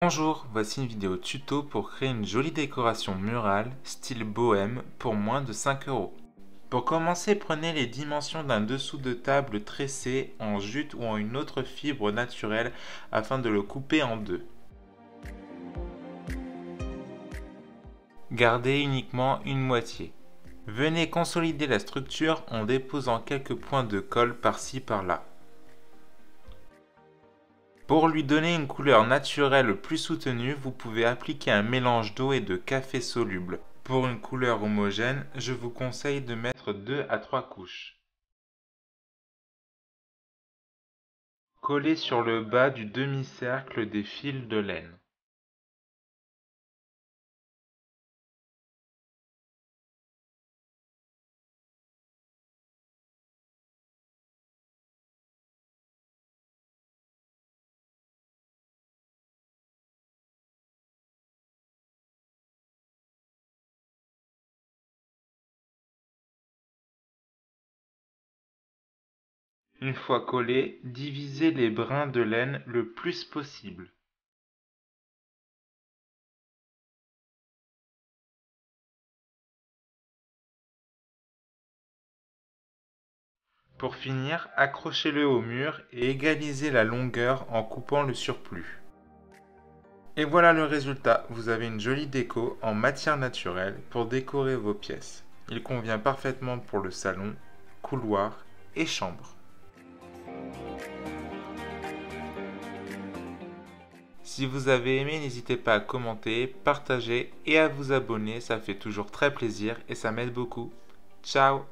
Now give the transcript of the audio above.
Bonjour, voici une vidéo tuto pour créer une jolie décoration murale style bohème pour moins de 5 euros. Pour commencer, prenez les dimensions d'un dessous de table tressé en jute ou en une autre fibre naturelle afin de le couper en deux. Gardez uniquement une moitié. Venez consolider la structure en déposant quelques points de colle par-ci par-là. Pour lui donner une couleur naturelle plus soutenue, vous pouvez appliquer un mélange d'eau et de café soluble. Pour une couleur homogène, je vous conseille de mettre 2 à 3 couches. Collez sur le bas du demi-cercle des fils de laine. Une fois collé, divisez les brins de laine le plus possible. Pour finir, accrochez-le au mur et égalisez la longueur en coupant le surplus. Et voilà le résultat, vous avez une jolie déco en matière naturelle pour décorer vos pièces. Il convient parfaitement pour le salon, couloir et chambre. Si vous avez aimé, n'hésitez pas à commenter, partager et à vous abonner, ça fait toujours très plaisir et ça m'aide beaucoup. Ciao!